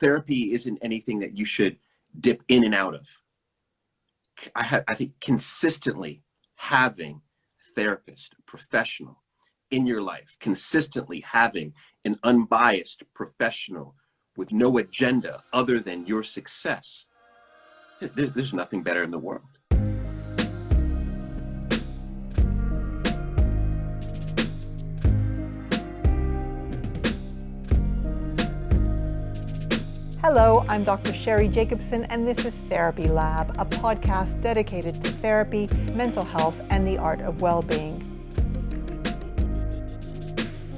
therapy isn't anything that you should dip in and out of. I think consistently having a therapist, a professional in your life, consistently having an unbiased professional with no agenda other than your success, there's nothing better in the world. Hello, I'm Dr. Sheri Jacobson, and this is TherapyLab, a podcast dedicated to therapy, mental health, and the art of well-being.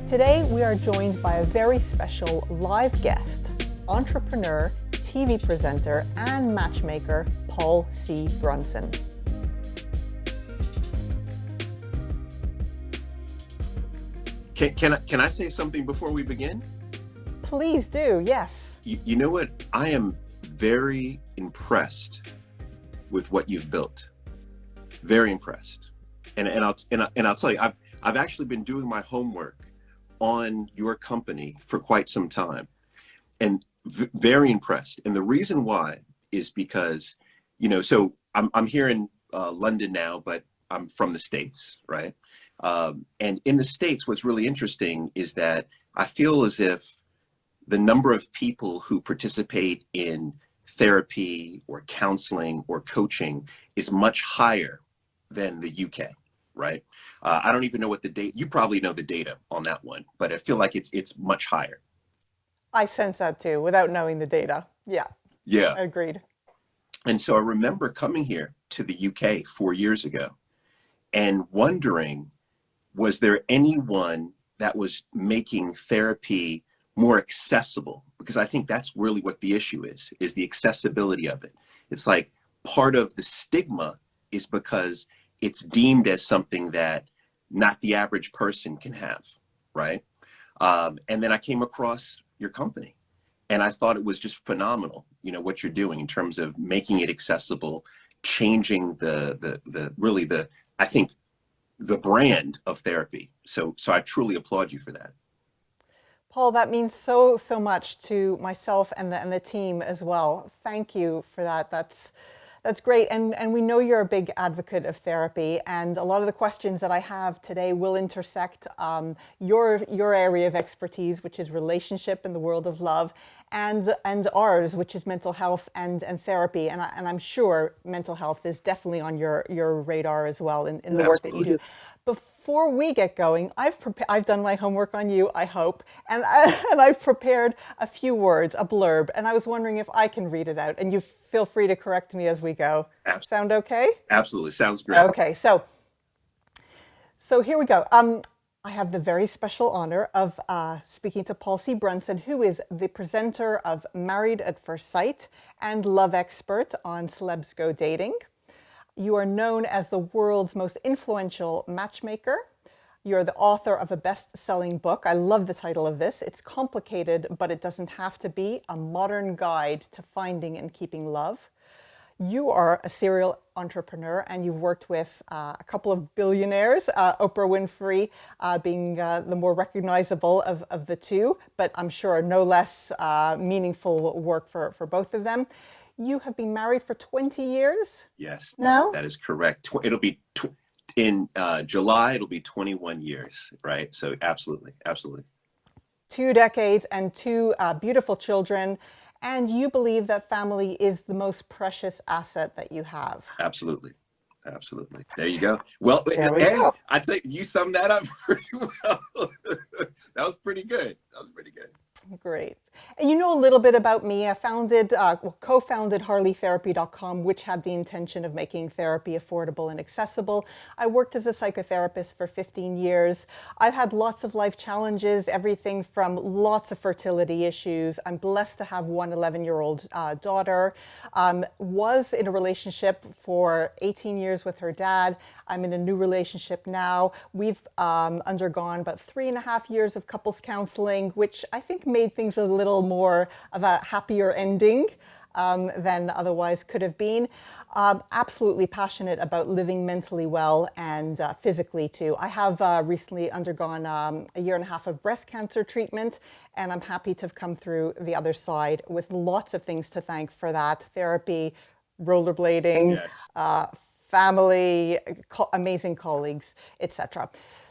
Today, we are joined by a very special live guest, entrepreneur, TV presenter, and matchmaker, Paul C. Brunson. Can I say something before we begin? Please do, yes. You know what? I am very impressed with what you've built. Very impressed. And I'll tell you, I've actually been doing my homework on your company for quite some time, and very impressed. And the reason why is because, so I'm here in London now, but I'm from the States, right? And in the States, what's really interesting is that I feel as if the number of people who participate in therapy or counseling or coaching is much higher than the UK, right? I don't even know what the data, you probably know the data on that one, but I feel like it's much higher. I sense that too, without knowing the data. Yeah. Yeah. Agreed. And so I remember coming here to the UK 4 years ago and wondering, was there anyone that was making therapy more accessible? Because I think that's really what the issue is the accessibility of it. It's like part of the stigma is because it's deemed as something that not the average person can have, right? And then I came across your company and I thought it was just phenomenal, what you're doing in terms of making it accessible, changing I think the brand of therapy. So I truly applaud you for that. Paul, that means so much to myself and the team as well. Thank you for that. That's great. And we know you're a big advocate of therapy, and a lot of the questions that I have today will intersect your area of expertise, which is relationship in the world of love, and ours, which is mental health and therapy. And I'm sure mental health is definitely on your radar as well in the work that you do. Before we get going, I've done my homework on you, I hope, and I've prepared a few words, a blurb, and I was wondering if I can read it out, and you feel free to correct me as we go. Absolutely. Sound okay? Absolutely, sounds great. Okay, so here we go. I have the very special honor of speaking to Paul C. Brunson, who is the presenter of Married at First Sight and love expert on Celebs Go Dating. You are known as the world's most influential matchmaker. You're the author of a best-selling book. I love the title of this. It's complicated, but it doesn't have to be. A modern guide to finding and keeping love. You are a serial entrepreneur, and you've worked with a couple of billionaires, Oprah Winfrey being the more recognizable of the two, but I'm sure no less meaningful work for both of them. You have been married for 20 years? Yes, no? That is correct. It'll be in July, it'll be 21 years, right? So absolutely. 2 decades and 2 beautiful children. And you believe that family is the most precious asset that you have. Absolutely. There you go. Well, go. I'd say you summed that up pretty well. That was pretty good. Great. And you know a little bit about me. I co-founded HarleyTherapy.com, which had the intention of making therapy affordable and accessible. I worked as a psychotherapist for 15 years. I've had lots of life challenges, everything from lots of fertility issues. I'm blessed to have one 11-year-old daughter. Was in a relationship for 18 years with her dad. I'm in a new relationship now. We've undergone about 3.5 years of couples counseling, which I think made things a little more of a happier ending. than otherwise could have been. Absolutely passionate about living mentally well and physically too. I have recently undergone a year and a half of breast cancer treatment, and I'm happy to have come through the other side with lots of things to thank for that: therapy, rollerblading, Yes. family, amazing colleagues, etc.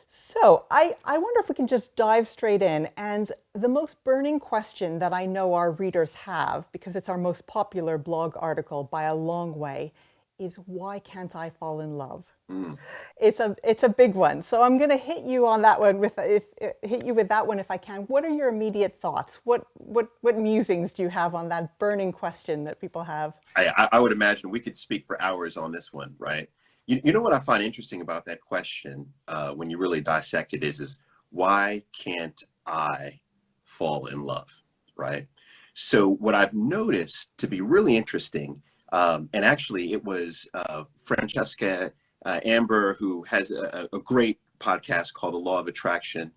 So I wonder if we can just dive straight in. And the most burning question that I know our readers have, because it's our most popular blog article by a long way, is why can't I fall in love? Mm. It's a big one. So I'm going to hit you on that one hit you with that one if I can. What are your immediate thoughts? What musings do you have on that burning question that people have? I would imagine we could speak for hours on this one, right? You know what I find interesting about that question when you really dissect it is why can't I fall in love, right? So what I've noticed to be really interesting, and actually it was Francesca Amber, who has a great podcast called The Law of Attraction.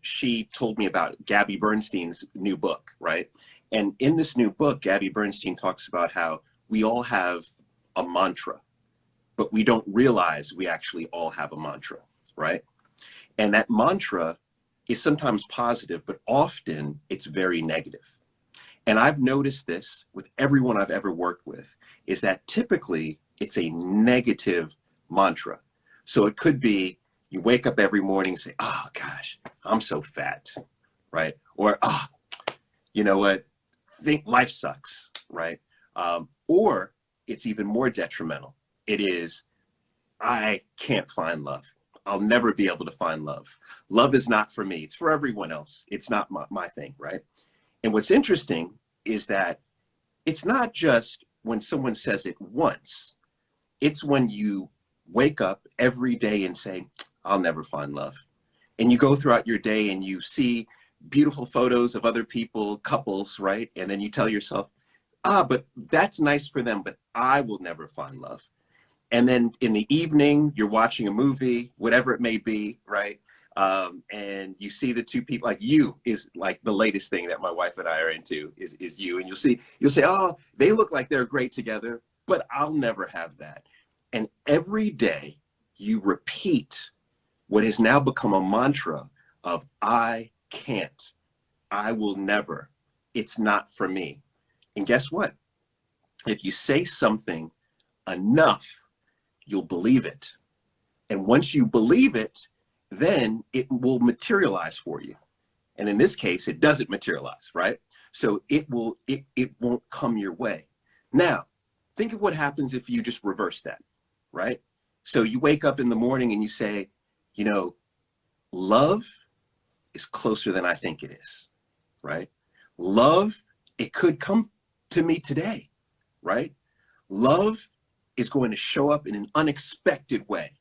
She told me about Gabby Bernstein's new book, right? And in this new book, Gabby Bernstein talks about how we all have a mantra, but we don't realize we actually all have a mantra, right? And that mantra is sometimes positive, but often it's very negative. And I've noticed this with everyone I've ever worked with, is that typically it's a negative mantra. So it could be you wake up every morning and say, oh gosh, I'm so fat, right? Or, you know what? Think life sucks, right? Or it's even more detrimental. It is, I can't find love. I'll never be able to find love. Love is not for me. It's for everyone else. It's not my thing, right? And what's interesting is that it's not just when someone says it once. It's when you wake up every day and say, I'll never find love. And you go throughout your day and you see beautiful photos of other people, couples, right? And then you tell yourself, but that's nice for them, but I will never find love. And then in the evening, you're watching a movie, whatever it may be, right? And you see the two people, like You is like the latest thing that my wife and I are into is You. And you'll say, oh, they look like they're great together, but I'll never have that. And every day you repeat what has now become a mantra of I can't, I will never, it's not for me. And guess what? If you say something enough, you'll believe it. And once you believe it, then it will materialize for you. And in this case, it doesn't materialize, right? So it won't come your way. Now, think of what happens if you just reverse that, right? So you wake up in the morning and you say, you know, love is closer than I think it is, right? Love, it could come to me today, right? Love is going to show up in an unexpected way.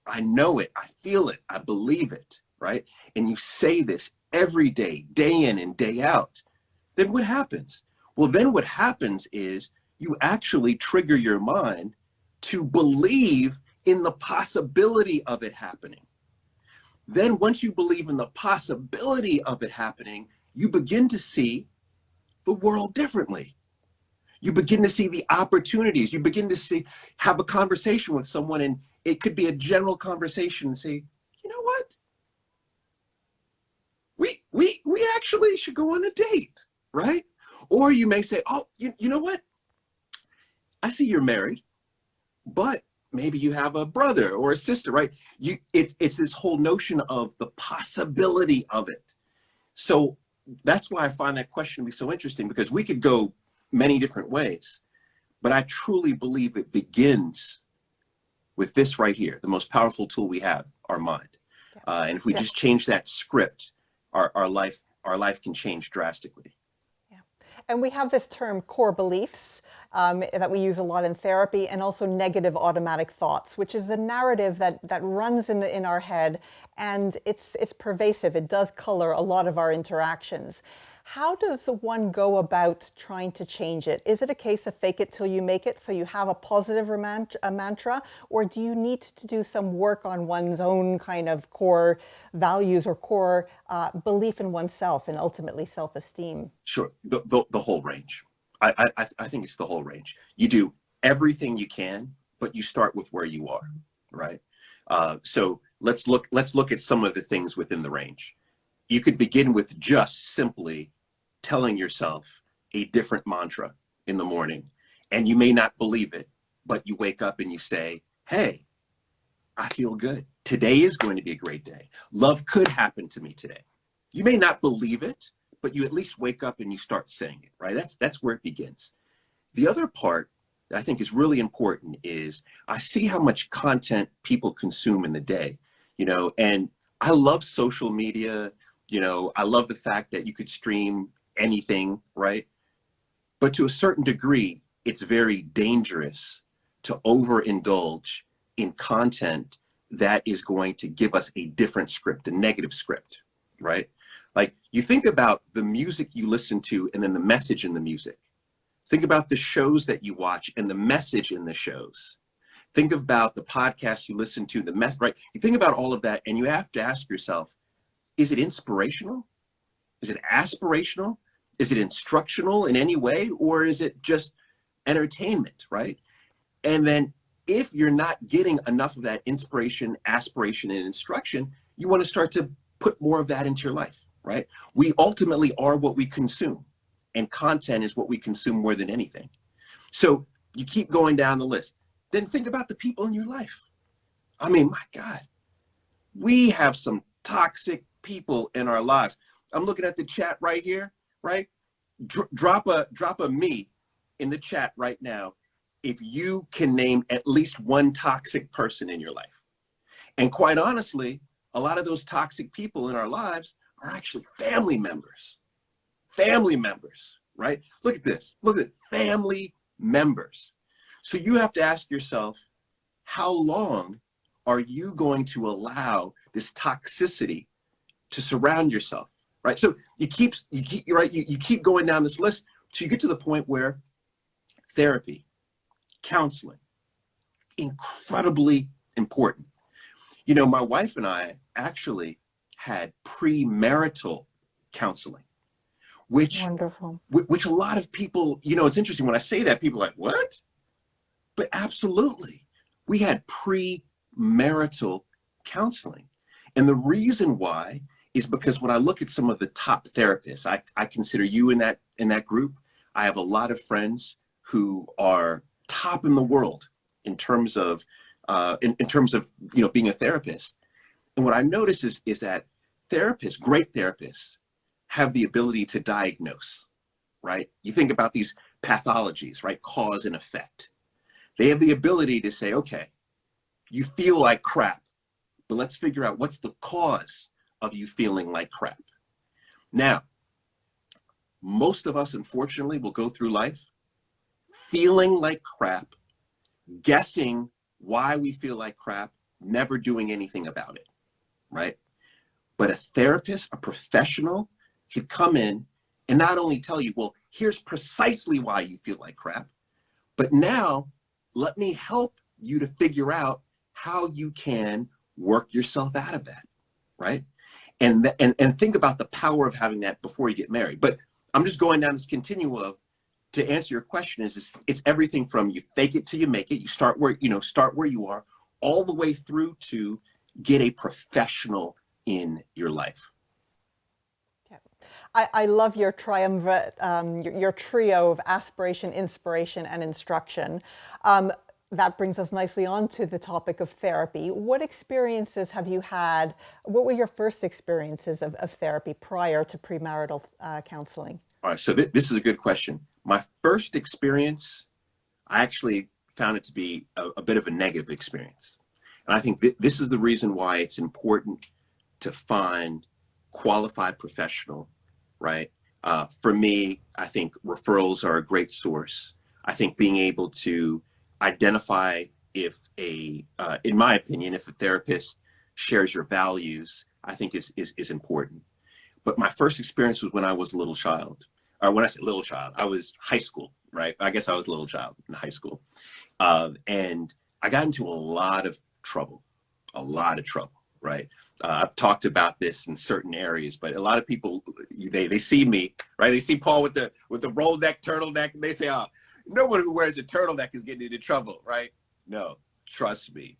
I know it, I feel it, I believe it, right? And you say this every day, day in and day out. Then what happens? Well, then what happens is you actually trigger your mind to believe in the possibility of it happening. Then once you believe in the possibility of it happening, you begin to see the world differently. You begin to see the opportunities. You begin to have a conversation with someone, and it could be a general conversation and say, you know what? We actually should go on a date, right? Or you may say, oh, you know what? I see you're married, but maybe you have a brother or a sister, right? It's this whole notion of the possibility of it. So that's why I find that question to be so interesting, because we could go many different ways, but I truly believe it begins with this right here, the most powerful tool we have, our mind. And if we just change that script, our life can change drastically. And we have this term core beliefs that we use a lot in therapy, and also negative automatic thoughts, which is the narrative that runs in our head, and it's pervasive. It does color a lot of our interactions. How does one go about trying to change it? Is it a case of fake it till you make it, so you have a positive mantra, or do you need to do some work on one's own kind of core values or core belief in oneself and ultimately self-esteem? Sure, the whole range. I think it's the whole range. You do everything you can, but you start with where you are, right? So let's look at some of the things within the range. You could begin with just simply telling yourself a different mantra in the morning, and you may not believe it, but you wake up and you say, hey, I feel good. Today is going to be a great day. Love could happen to me today. You may not believe it, but you at least wake up and you start saying it, right? That's where it begins. The other part that I think is really important is I see how much content people consume in the day, and I love social media. I love the fact that you could stream anything, right? But to a certain degree, it's very dangerous to overindulge in content that is going to give us a different script, a negative script, right? Like you think about the music you listen to and then the message in the music. Think about the shows that you watch and the message in the shows. Think about the podcasts you listen to, right? You think about all of that and you have to ask yourself, is it inspirational? Is it aspirational? Is it instructional in any way? Or is it just entertainment, right? And then if you're not getting enough of that inspiration, aspiration, and instruction, you want to start to put more of that into your life, right? We ultimately are what we consume, and content is what we consume more than anything. So you keep going down the list. Then think about the people in your life. I mean, my God, we have some toxic people in our lives. I'm looking at the chat right here, right? Drop a me in the chat right now if you can name at least one toxic person in your life. And quite honestly, a lot of those toxic people in our lives are actually family members. Family members, right? Look at this. Look at family members. So you have to ask yourself, how long are you going to allow this toxicity to surround yourself, right? So you keep going down this list. So you get to the point where therapy, counseling, incredibly important. My wife and I actually had premarital counseling, which Wonderful. which a lot of people, it's interesting when I say that, people are like, what? But absolutely, we had premarital counseling. And the reason why is because when I look at some of the top therapists, I consider you in that group. I have a lot of friends who are top in the world in terms of being a therapist. And what I notice is that great therapists, have the ability to diagnose, right? You think about these pathologies, right? Cause and effect. They have the ability to say, okay, you feel like crap, but let's figure out what's the cause of you feeling like crap. Now, most of us, unfortunately, will go through life feeling like crap, guessing why we feel like crap, never doing anything about it, right? But a therapist, a professional, could come in and not only tell you, well, here's precisely why you feel like crap, but now let me help you to figure out how you can work yourself out of that, right? And think about the power of having that before you get married. But I'm just going down this continuum of, to answer your question, it's everything from you fake it till you make it. You start where you are, all the way through to get a professional in your life. I love your triumvirate, your trio of aspiration, inspiration, and instruction. That brings us nicely on to the topic of therapy. What experiences have you had? What were your first experiences of therapy prior to premarital counseling? All right, so this is a good question. My first experience, I actually found it to be a bit of a negative experience. And I think this is the reason why it's important to find qualified professional, right? For me, I think referrals are a great source. I think being able to identify if in my opinion, if a therapist shares your values, I think is important. But my first experience was when I was a little child. Or when I say little child, I was high school, right? I guess I was a little child in high school. And I got into a lot of trouble, right? I've talked about this in certain areas, but a lot of people, they see me, right? They see Paul with the roll neck turtleneck, and they say, "Oh, no one who wears a turtleneck is getting into trouble," right? No, trust me,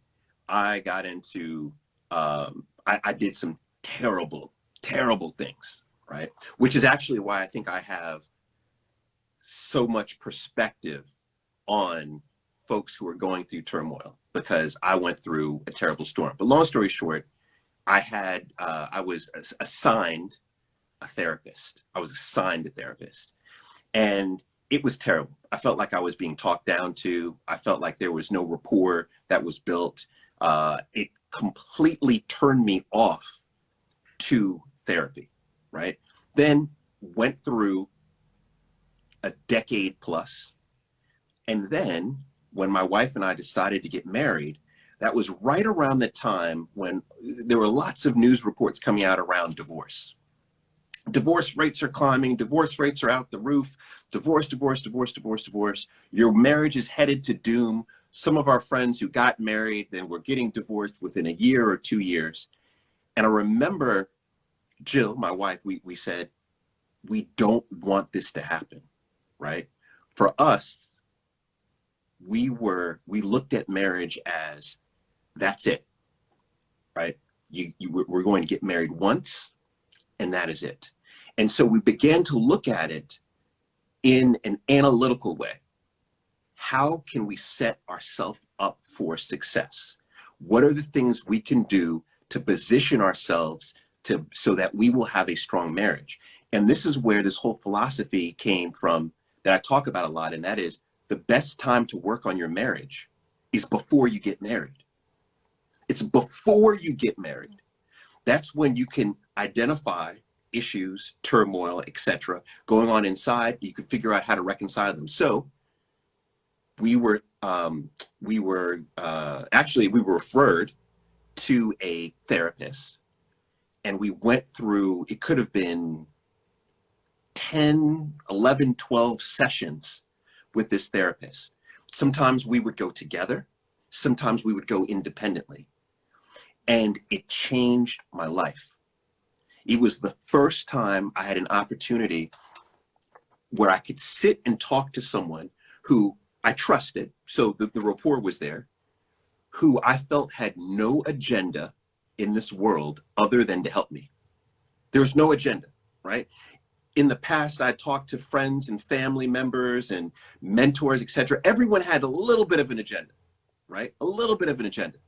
I got into, I did some terrible, terrible things, right? Which is actually why I think I have so much perspective on folks who are going through turmoil, because I went through a terrible storm. But long story short, I was assigned a therapist. I was assigned a therapist, and it was terrible. I felt like I was being talked down to. I felt like there was no rapport that was built. It completely turned me off to therapy, right? Then went through a decade plus. And then when my wife and I decided to get married, that was right around the time when there were lots of news reports coming out around divorce. Divorce rates are climbing. Divorce rates are out the roof. Divorce, divorce, divorce, divorce, divorce. Your marriage is headed to doom. Some of our friends who got married then were getting divorced within a year or 2 years. And I remember Jill, my wife, we said, we don't want this to happen, right? For us, we looked at marriage as, that's it, right? We're going to get married once, and that is it. And so we began to look at it in an analytical way. How can we set ourselves up for success? What are the things we can do to position ourselves so that we will have a strong marriage? And this is where this whole philosophy came from that I talk about a lot, and that is, the best time to work on your marriage is before you get married. It's before you get married. That's when you can identify issues, turmoil, etc., going on inside. You can figure out how to reconcile them. So we were referred to a therapist, and we went through, it could have been 10, 11, 12 sessions with this therapist. Sometimes we would go together, sometimes we would go independently. And it changed my life. It was the first time I had an opportunity where I could sit and talk to someone who I trusted, so the rapport was there, who I felt had no agenda in this world other than to help me. There's no agenda, right? In the past, I talked to friends and family members and mentors, etc. Everyone had a little bit of an agenda, right? A little bit of an agenda.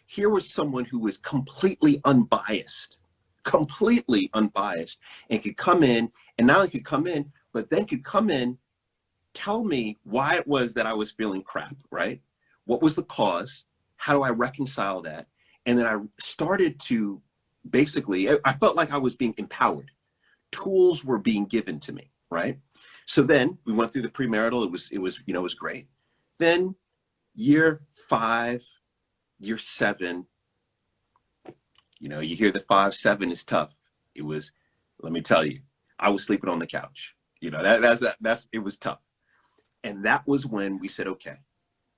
Here was someone who was completely unbiased, and could come in, and not only could come in, but then could come in, tell me why it was that I was feeling crap, right? What was the cause? How do I reconcile that? And then I started to basically, I felt like I was being empowered. Tools were being given to me, right? So then we went through the premarital. It was great. Then year 5, year 7, you hear the 5, 7 is tough. It was, let me tell you, I was sleeping on the couch. It was tough. And that was when we said, okay,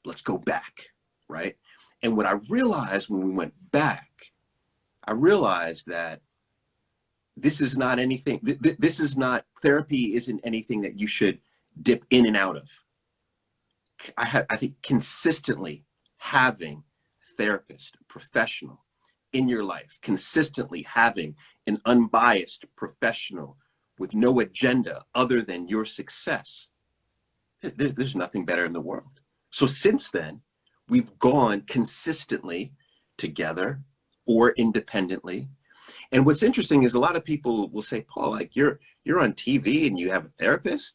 let's go back, right? And what I realized when we went back, I realized that this is not anything, therapy isn't anything that you should dip in and out of. I think consistently having a therapist, a professional in your life, consistently having an unbiased professional with no agenda other than your success, there's nothing better in the world. So since then, we've gone consistently together or independently. And what's interesting is a lot of people will say, Paul, like you're on TV and you have a therapist?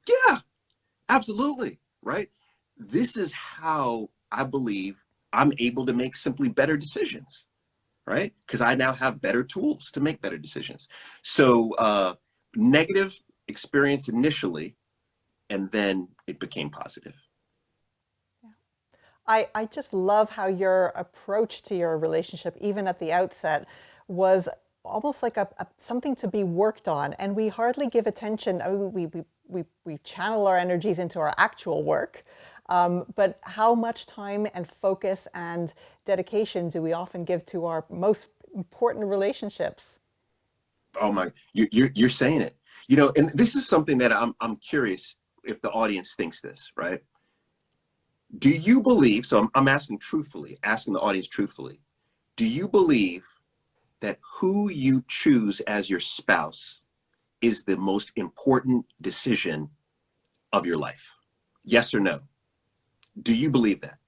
Yeah, absolutely, right? This is how I believe I'm able to make simply better decisions, right? Because I now have better tools to make better decisions. So negative experience initially, and then it became positive. I just love how your approach to your relationship, even at the outset, was almost like something to be worked on. And we hardly give attention. I mean, we channel our energies into our actual work. But how much time and focus and dedication do we often give to our most important relationships? Oh my, you're saying it. And this is something that I'm curious if the audience thinks this, right? Do you believe, so I'm asking truthfully, asking the audience truthfully, do you believe that who you choose as your spouse is the most important decision of your life? Yes or no? Do you believe that?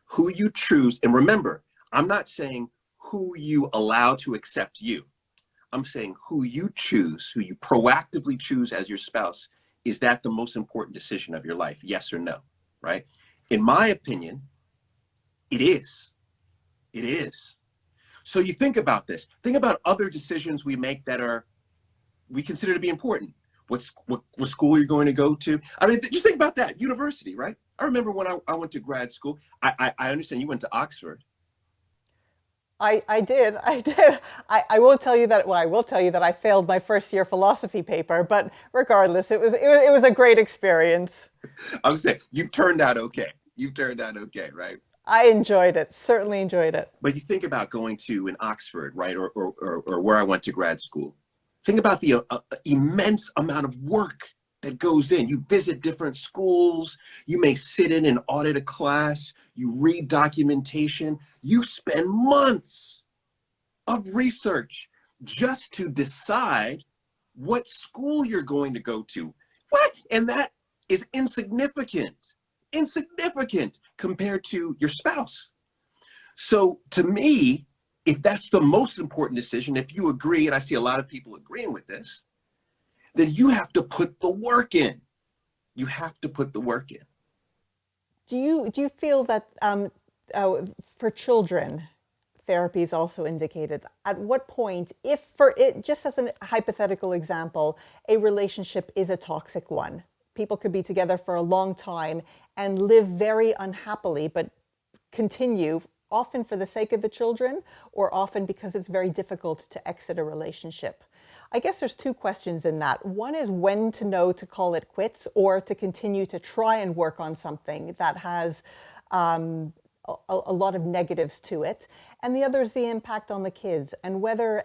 Who you choose, and remember, I'm not saying who you allow to accept you. I'm saying who you choose, who you proactively choose as your spouse, is that the most important decision of your life? Yes or no, right? In my opinion, it is. It is. So you think about this. Think about other decisions we make that we consider to be important. What school you're going to go to. I mean, just think about that. University, right? I remember when I went to grad school. I understand you went to Oxford. I did. I did. I won't tell you that. Well, I will tell you that I failed my first year philosophy paper, but regardless, it was a great experience. I was saying, you've turned out okay. You've turned out okay, right? I enjoyed it. Certainly enjoyed it. But you think about going to an Oxford, right, or where I went to grad school. Think about the immense amount of work that goes in. You visit different schools. You may sit in and audit a class. You read documentation. You spend months of research just to decide what school you're going to go to. What? And that is insignificant compared to your spouse. So to me, if that's the most important decision, if you agree, and I see a lot of people agreeing with this, then you have to put the work in. You have to put the work in. Do you feel that for children, therapy is also indicated? At what point, if for it, just as a hypothetical example, a relationship is a toxic one, people could be together for a long time and live very unhappily, but continue, often for the sake of the children, or often because it's very difficult to exit a relationship. I guess there's two questions in that. One is when to know to call it quits or to continue to try and work on something that has a lot of negatives to it. And the other is the impact on the kids and whether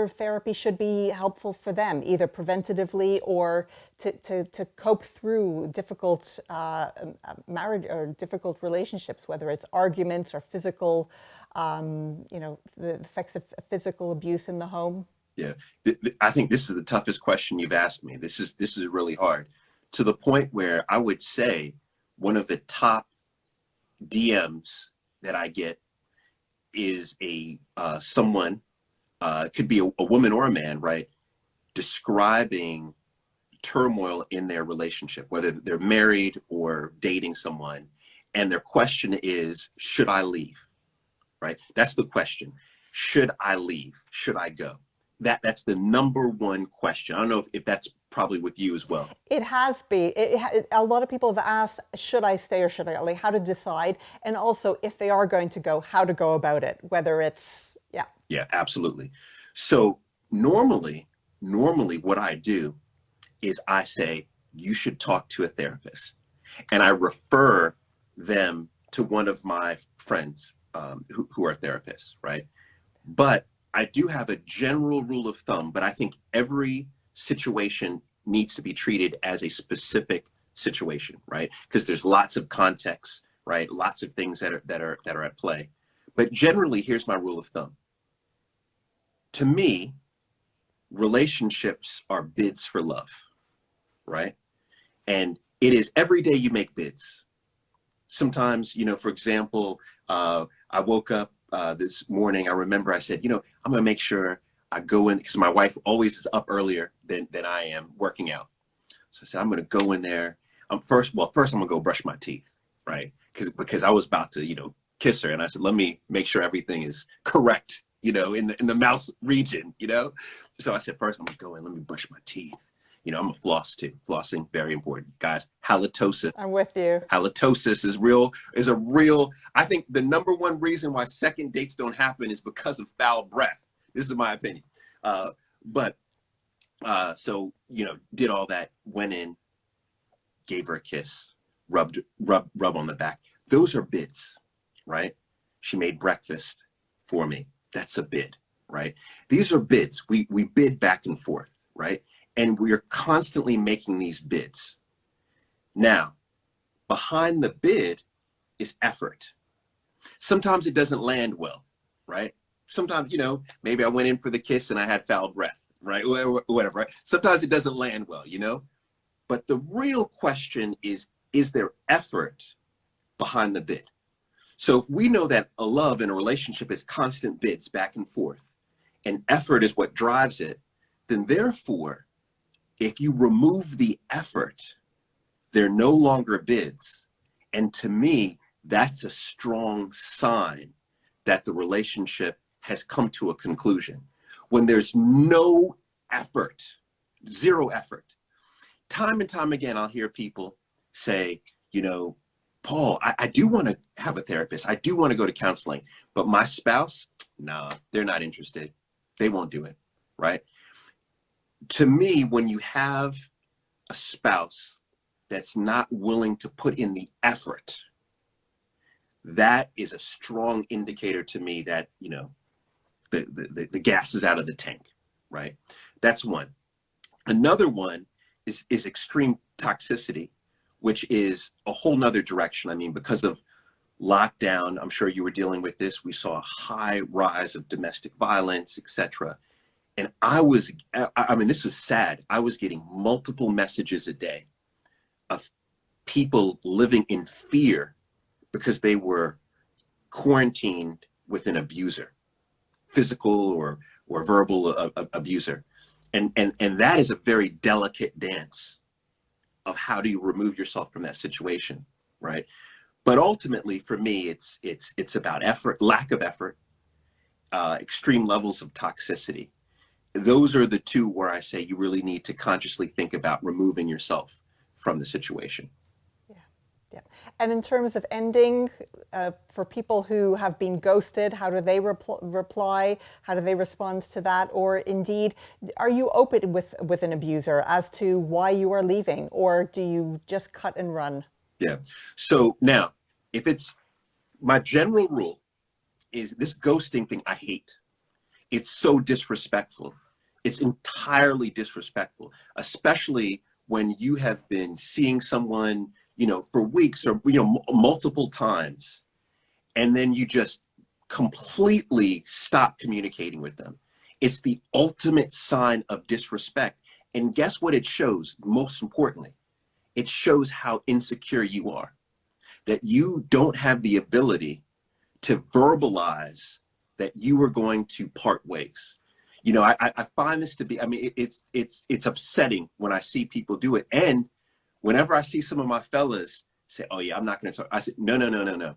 therapy should be helpful for them, either preventatively or to cope through difficult marriage or difficult relationships, whether it's arguments or physical, the effects of physical abuse in the home. Yeah, I think this is the toughest question you've asked me. This is really hard, to the point where I would say one of the top DMs that I get is someone, could be a woman or a man, right, describing turmoil in their relationship, whether they're married or dating someone, and their question is, should I leave? Right? That's the question. Should I leave? Should I go? That's the number one question. I don't know if that's probably with you as well. It has been. A lot of people have asked, should I stay or should I leave? How to decide, and also if they are going to go, how to go about it. Whether it's Yeah, absolutely. So normally what I do is I say you should talk to a therapist, and I refer them to one of my friends who are therapists, right? But I do have a general rule of thumb, but I think every situation needs to be treated as a specific situation, right? Because there's lots of context, right? Lots of things that are at play. But generally, here's my rule of thumb. To me, relationships are bids for love, right? And it is every day you make bids. Sometimes, for example, I woke up this morning. I remember I said, I'm going to make sure I go in, because my wife always is up earlier than I am working out. So I said, I'm going to go in there. First I'm going to go brush my teeth, right? Because I was about to, kiss her. And I said, let me make sure everything is correct, in the mouth region, So I said, first I'm going to go in, let me brush my teeth. I'm a floss too. Flossing, very important. Guys, halitosis. I'm with you. Halitosis is a real, I think the number one reason why second dates don't happen is because of foul breath. This is my opinion. So, did all that, went in, gave her a kiss, rub on the back. Those are bids, right? She made breakfast for me. That's a bid, right? These are bids. We bid back and forth, right? And we are constantly making these bids. Now, behind the bid is effort. Sometimes it doesn't land well, right? Sometimes, maybe I went in for the kiss and I had foul breath, right? Whatever, right? Sometimes it doesn't land well, But the real question is there effort behind the bid? So if we know that a love and a relationship is constant bids back and forth, and effort is what drives it, then therefore, if you remove the effort, they're no longer bids. And to me, that's a strong sign that the relationship has come to a conclusion. When there's no effort, zero effort. Time and time again, I'll hear people say, Paul, I do want to have a therapist. I do want to go to counseling, but my spouse, nah, they're not interested. They won't do it, right? To me, when you have a spouse that's not willing to put in the effort, that is a strong indicator to me that, the gas is out of the tank, right? That's one. Another one is extreme toxicity, which is a whole nother direction. I mean, because of lockdown, I'm sure you were dealing with this. We saw a high rise of domestic violence, etc. And I mean, this was sad. I was getting multiple messages a day of people living in fear because they were quarantined with an abuser, physical or verbal abuser. And that is a very delicate dance of how do you remove yourself from that situation, right? But ultimately, for me, it's about effort, lack of effort, extreme levels of toxicity. Those are the two where I say you really need to consciously think about removing yourself from the situation. Yeah. And in terms of ending, for people who have been ghosted, how do they reply? How do they respond to that? Or indeed, are you open with an abuser as to why you are leaving? Or do you just cut and run? Yeah. So now, if it's my general rule is this ghosting thing, I hate. It's so disrespectful. It's entirely disrespectful, especially when you have been seeing someone, for weeks or, multiple times, and then you just completely stop communicating with them. It's the ultimate sign of disrespect. And guess what it shows? Most importantly, it shows how insecure you are, that you don't have the ability to verbalize that you are going to part ways. I find this to be, I mean, it's upsetting when I see people do it. And whenever I see some of my fellas say, oh yeah, I'm not going to talk, I said, no.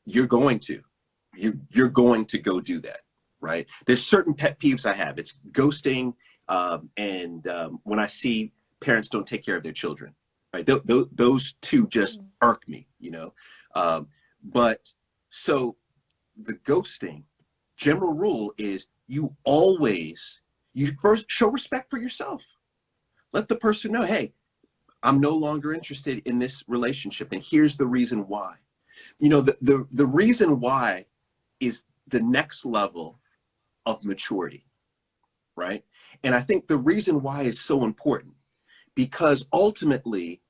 You're going to go do that, right? There's certain pet peeves I have. It's ghosting, and when I see parents don't take care of their children, right? Those two just irk me, But so the ghosting, general rule is you first show respect for yourself. Let the person know, hey, I'm no longer interested in this relationship, and here's the reason why. The reason why is the next level of maturity, right? And I think the reason why is so important because ultimately,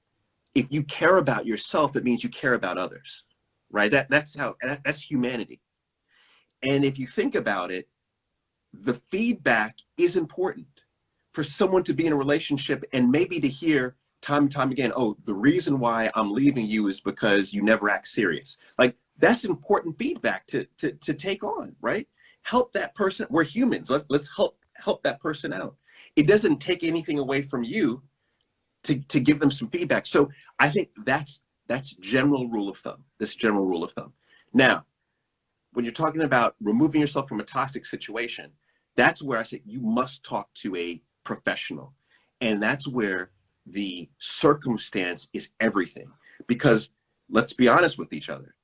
if you care about yourself, it means you care about others, right? That's humanity. And if you think about it, the feedback is important for someone to be in a relationship and maybe to hear time and time again, oh, the reason why I'm leaving you is because you never act serious. Like that's important feedback to take on, right? Help that person. We're humans. Let's help that person out. It doesn't take anything away from you to give them some feedback. So I think that's general rule of thumb. This general rule of thumb. Now, when you're talking about removing yourself from a toxic situation, that's where I say you must talk to a professional. And that's where the circumstance is everything. Because let's be honest with each other.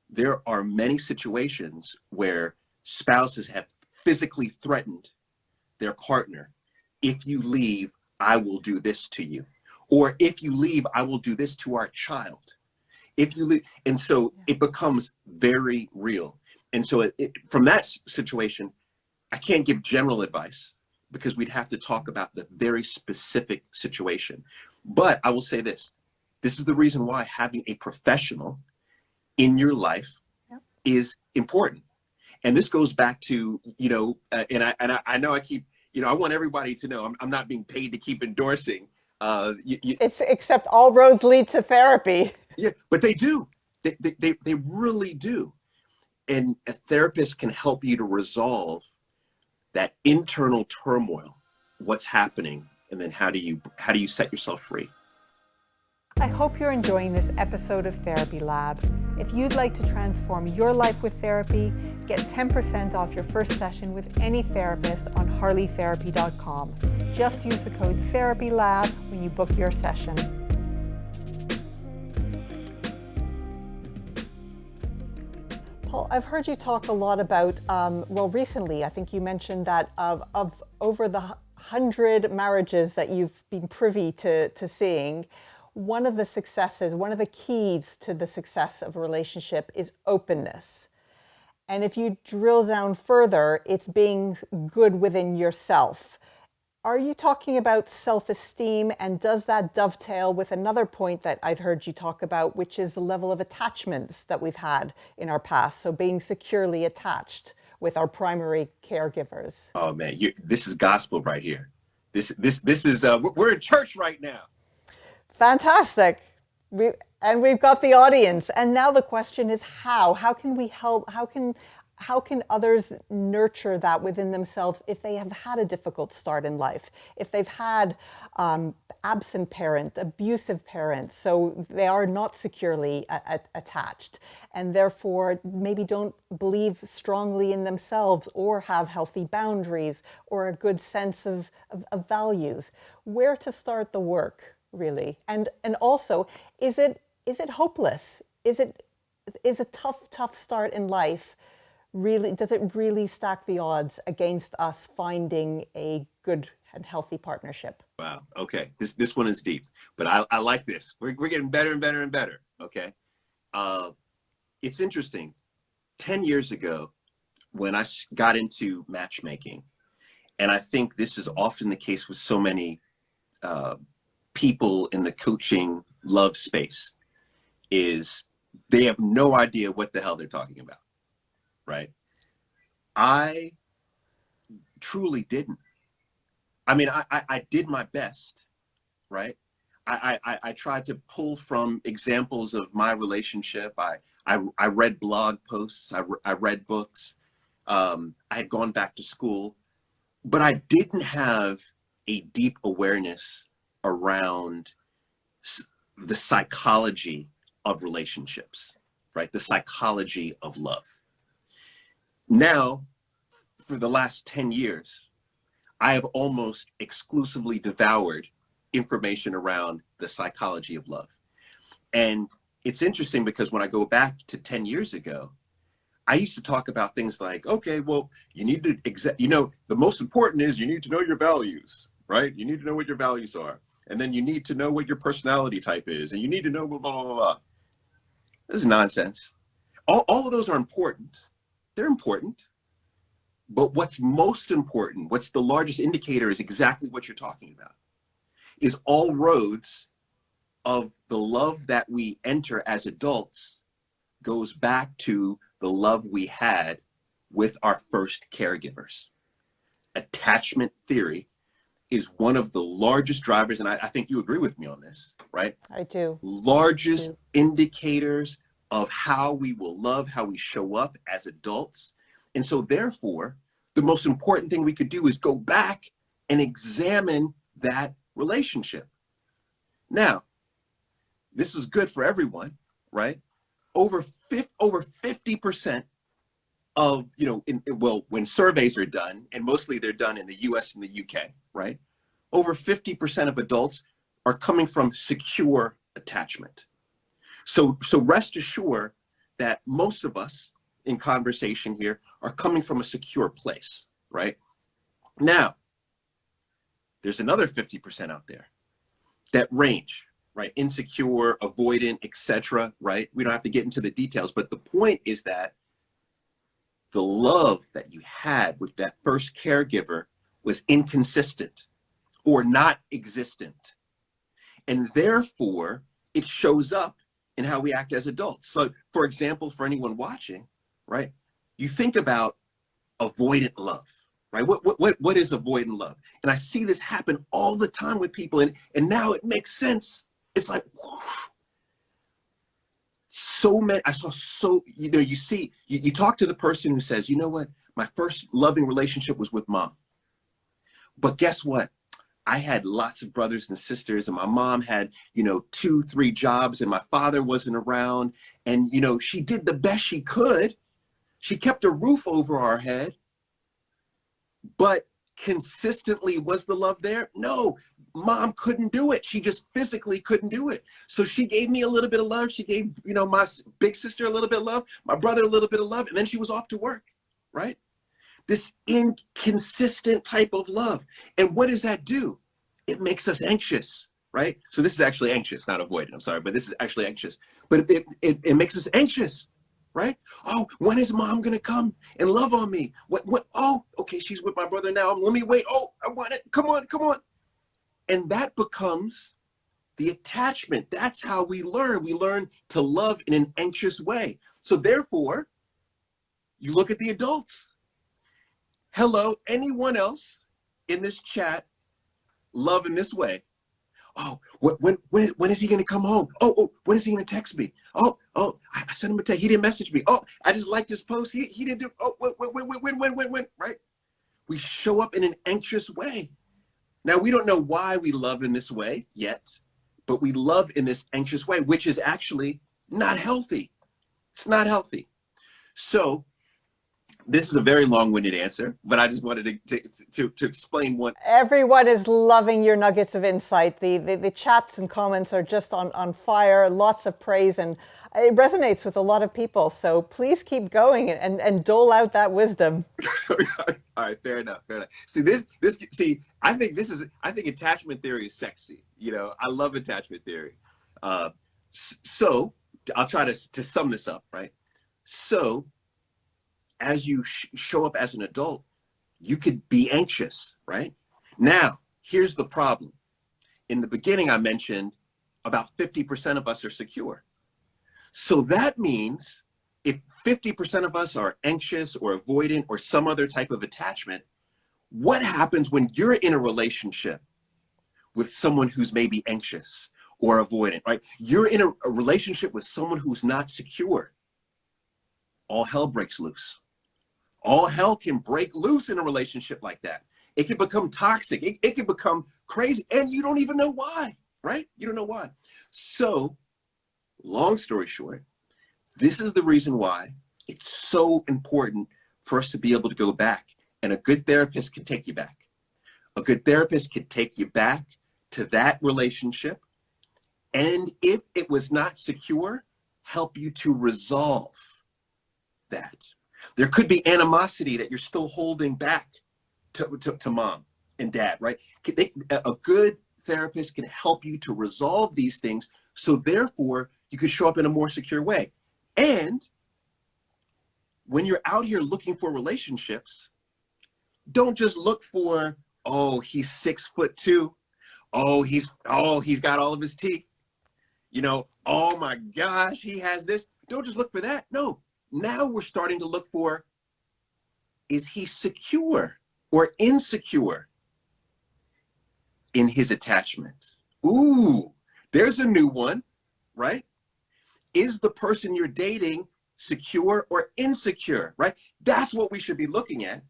There are many situations where spouses have physically threatened their partner if you leave I will do this to you. Or if you leave, I will do this to our child. If you leave. And so it becomes very real. And so from that situation, I can't give general advice because we'd have to talk about the very specific situation. But I will say this. This is the reason why having a professional in your life is important. And this goes back to, I know I keep, I want everybody to know I'm not being paid to keep endorsing. It's except all roads lead to therapy. Yeah, but they do. They really do. And a therapist can help you to resolve that internal turmoil, what's happening, and then how do you set yourself free? I hope you're enjoying this episode of Therapy Lab. If you'd like to transform your life with therapy, get 10% off your first session with any therapist on harleytherapy.com. Just use the code TherapyLab when you book your session. Paul, I've heard you talk a lot about, recently, I think you mentioned that of over the 100 marriages that you've been privy to seeing, one of the successes, one of the keys to the success of a relationship is openness. And if you drill down further, it's being good within yourself. Are you talking about self-esteem, and does that dovetail with another point that I'd heard you talk about, which is the level of attachments that we've had in our past? So being securely attached with our primary caregivers. Oh man, this is gospel right here. This is we're in church right now. Fantastic. We've got the audience. And now the question is how? How can we help? How can others nurture that within themselves if they have had a difficult start in life? If they've had absent parent, abusive parents, so they are not securely attached and therefore maybe don't believe strongly in themselves or have healthy boundaries or a good sense of values. Where to start the work? Really, and also, is it hopeless? Is a tough start in life really? Does it really stack the odds against us finding a good and healthy partnership? Wow. Okay. This one is deep, but I like this. We're getting better and better and better. Okay. It's interesting. 10 years ago, when I got into matchmaking, and I think this is often the case with so many people in the coaching love space, is they have no idea what the hell they're talking about, right? I truly didn't. I mean, I did my best, right? I tried to pull from examples of my relationship. I read blog posts. I read books. I had gone back to school, but I didn't have a deep awareness around the psychology of relationships, right? The psychology of love. Now, for the last 10 years, I have almost exclusively devoured information around the psychology of love. And it's interesting because when I go back to 10 years ago, I used to talk about things like, okay, well, you need to, the most important is you need to know your values, right? You need to know what your values are. And then you need to know what your personality type is. And you need to know blah, blah, blah, blah. This is nonsense. All of those are important. They're important. But what's most important, what's the largest indicator is exactly what you're talking about, is all roads of the love that we enter as adults goes back to the love we had with our first caregivers. Attachment theory is one of the largest drivers, and I think you agree with me on this, right? I do. Largest indicators of how we will love, how we show up as adults. And so therefore, the most important thing we could do is go back and examine that relationship. Now, this is good for everyone, right? Over 50% of, when surveys are done, and mostly they're done in the US and the UK, right? Over 50% of adults are coming from secure attachment. So rest assured that most of us in conversation here are coming from a secure place, right? Now, There's another 50% out there that range, right? Insecure, avoidant, etc., right? We don't have to get into the details, but the point is that the love that you had with that first caregiver was inconsistent or not existent. And therefore, it shows up in how we act as adults. So, for example, for anyone watching, right, you think about avoidant love, right? What is avoidant love? And I see this happen all the time with people, and now it makes sense. It's like, whew, so many, I saw so, you know, you talk to the person who says, you know what, my first loving relationship was with mom. But guess what? I had lots of brothers and sisters, and my mom had, 2, 3 jobs, and my father wasn't around. And, she did the best she could. She kept a roof over our head, but consistently was the love there? No, mom couldn't do it. She just physically couldn't do it. So she gave me a little bit of love. She gave, my big sister a little bit of love, my brother a little bit of love, and then she was off to work, right? This inconsistent type of love. And what does that do? It makes us anxious, right? So this is actually anxious, not avoidant, I'm sorry, but this is actually anxious. But it makes us anxious, right? Oh, when is mom gonna come and love on me? What, oh, okay, she's with my brother now. Let me wait. Oh, I want it. Come on. And that becomes the attachment. That's how we learn. We learn to love in an anxious way. So therefore, you look at the adults. Hello, anyone else in this chat love in this way? Oh, when is he going to come home? Oh, when is he going to text me? Oh, I sent him a text. He didn't message me. Oh, I just liked his post. He didn't do. Oh, when, right? We show up in an anxious way. Now, we don't know why we love in this way yet, but we love in this anxious way, which is actually not healthy. It's not healthy. So, this is a very long-winded answer, but I just wanted to explain what. Everyone is loving your nuggets of insight. The chats and comments are just on fire, lots of praise, and it resonates with a lot of people. So please keep going and dole out that wisdom. All right, fair enough. See, I think attachment theory is sexy. I love attachment theory. So I'll try to sum this up, right? So as you show up as an adult, you could be anxious, right? Now, here's the problem. In the beginning, I mentioned about 50% of us are secure. So that means if 50% of us are anxious or avoidant or some other type of attachment, what happens when you're in a relationship with someone who's maybe anxious or avoidant, right? You're in a relationship with someone who's not secure. All hell breaks loose. All hell can break loose in a relationship like that. It can become toxic. It can become crazy, and you don't even know why, right? You don't know why. So, long story short, this is the reason why it's so important for us to be able to go back, and a good therapist can take you back. A good therapist can take you back to that relationship, and if it was not secure, help you to resolve that. There could be animosity that you're still holding back to mom and dad, right? A good therapist can help you to resolve these things, so therefore you can show up in a more secure way. And when you're out here looking for relationships, don't just look for, oh, he's 6'2". Oh, he's got all of his teeth. Oh my gosh, he has this. Don't just look for that. No. Now we're starting to look for, is he secure or insecure in his attachment? Ooh, there's a new one, right? Is the person you're dating secure or insecure, right? That's what we should be looking at.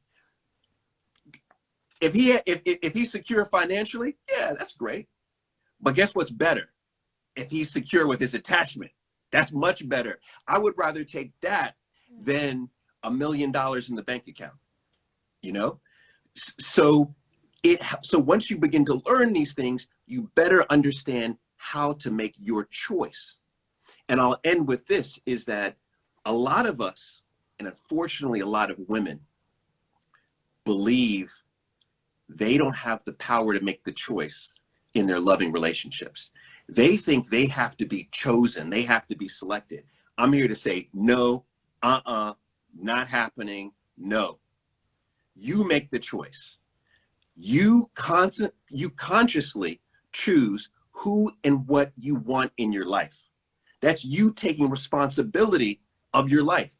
If he's secure financially, yeah, that's great. But guess what's better? If he's secure with his attachment, that's much better. I would rather take that than $1 million in the bank account, So once you begin to learn these things, you better understand how to make your choice. And I'll end with this, is that a lot of us, and unfortunately a lot of women, believe they don't have the power to make the choice in their loving relationships. They think they have to be chosen, they have to be selected. I'm here to say, no, not happening, no. You make the choice. You consciously choose who and what you want in your life. That's you taking responsibility of your life.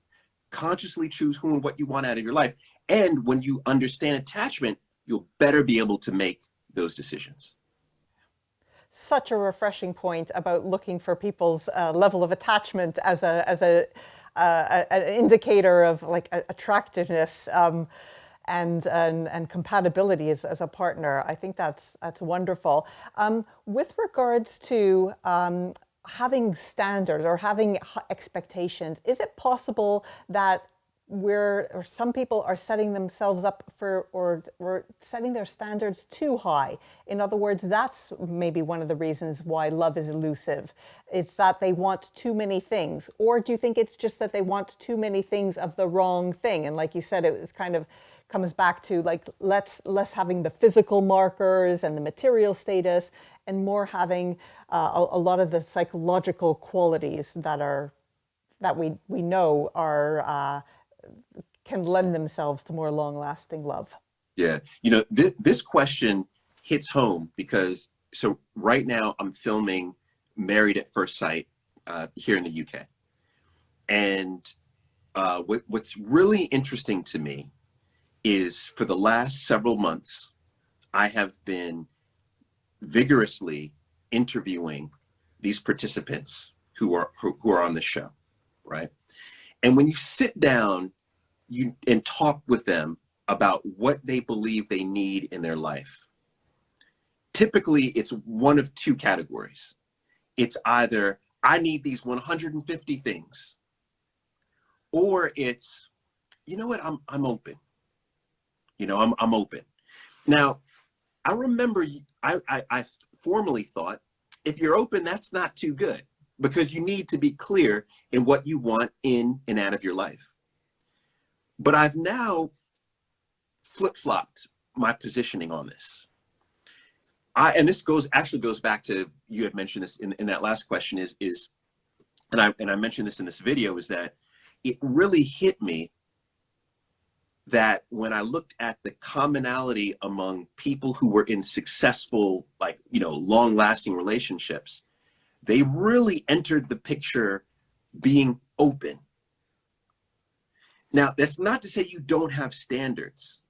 Consciously choose who and what you want out of your life. And when you understand attachment, you'll better be able to make those decisions. Such a refreshing point about looking for people's level of attachment as an indicator of like attractiveness and compatibility as a partner. I think that's wonderful. With regards to having standards or having expectations, is it possible that some people are setting themselves up for or setting their standards too high? In other words, that's maybe one of the reasons why love is elusive. It's that they want too many things. Or do you think it's just that they want too many things of the wrong thing? And like you said, it kind of comes back to like less having the physical markers and the material status, and more having a lot of the psychological qualities that we know are can lend themselves to more long-lasting love. Yeah, this question hits home because so right now I'm filming Married at First Sight here in the UK, and what's really interesting to me is for the last several months I have been vigorously interviewing these participants who are on the show, right? And when you sit down and talk with them about what they believe they need in their life, typically it's one of two categories. It's either I need these 150 things, or it's, you know what, I'm open. I'm open. Now, I remember I formerly thought if you're open, that's not too good, because you need to be clear in what you want in and out of your life. But I've now flip-flopped my positioning on this. And this goes back to, you had mentioned this in that last question, and I mentioned this in this video, is that it really hit me that when I looked at the commonality among people who were in successful, like, long-lasting relationships, they really entered the picture being open. Now, that's not to say you don't have standards,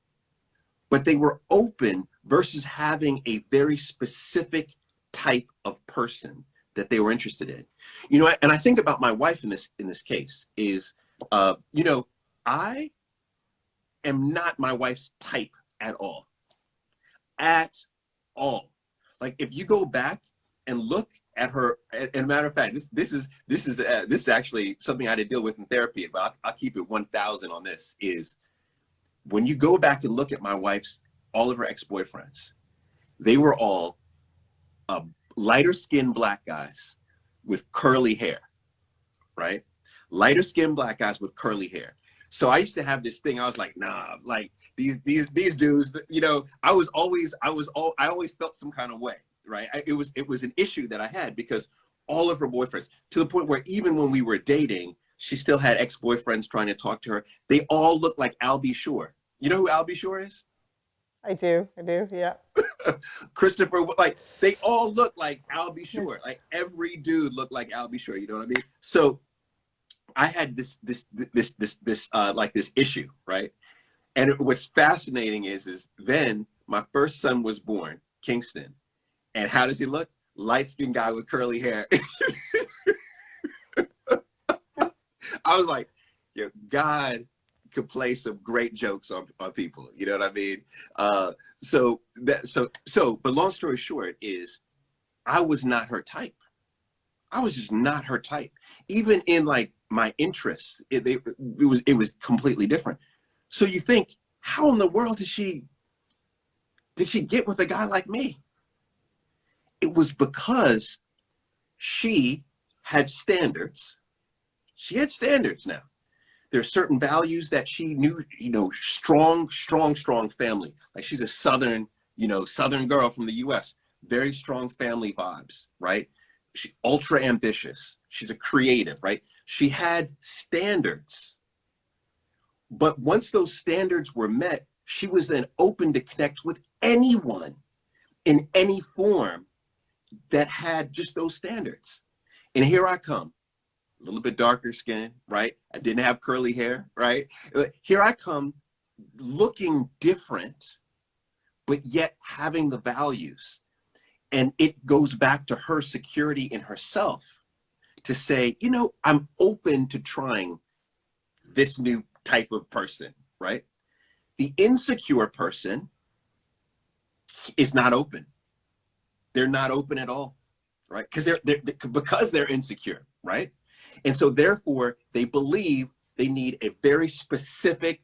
but they were open versus having a very specific type of person that they were interested in. And I think about my wife in this case is, I am not my wife's type at all. At all. Like, if you go back and look at her, and a matter of fact, this is actually something I had to deal with in therapy, but I'll keep it 1,000 on this, is when you go back and look at my wife's, all of her ex-boyfriends, they were all lighter skinned black guys with curly hair, right? Lighter skinned black guys with curly hair. So I used to have this thing. I was like, nah, like these dudes, I always felt some kind of way, right? It was an issue that I had because all of her boyfriends, to the point where even when we were dating, she still had ex-boyfriends trying to talk to her. They all looked like Al B. Shore. You know who Al B. Shore is? I do, yeah. Christopher, like, they all look like Al B. Shore. Like, every dude looked like Al B. Shore. You know what I mean? So I had this issue, right? And what's fascinating is then my first son was born, Kingston. And how does he look? Light-skinned guy with curly hair. I was like, God could play some great jokes on people. You know what I mean? But long story short is, I was not her type. I was just not her type. Even in like my interests, it was completely different. So you think, how in the world did she get with a guy like me? It was because she had standards. She had standards now There's certain values that she knew, strong family. Like she's a Southern girl from the US, very strong family vibes, right? She ultra ambitious. She's a creative, right? She had standards. But once those standards were met, she was then open to connect with anyone in any form that had just those standards. And here I come, a little bit darker skin, right? I didn't have curly hair, right? Here I come looking different, but yet having the values. And it goes back to her security in herself to say, I'm open to trying this new type of person, right? The insecure person is not open. They're not open at all, right? Because they're insecure, right? And so therefore they believe they need a very specific,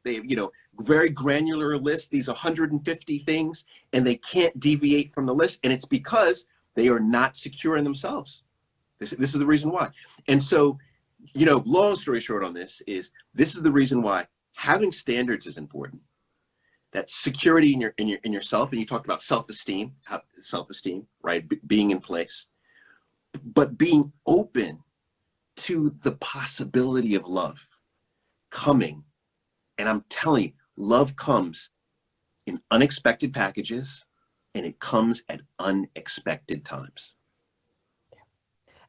very granular list, these 150 things, and they can't deviate from the list. And it's because they are not secure in themselves. This is the reason why. And so, long story short on this is the reason why having standards is important. That security in yourself, and you talked about self-esteem, right? Being in place, but being open to the possibility of love coming. And I'm telling you, love comes in unexpected packages, and it comes at unexpected times.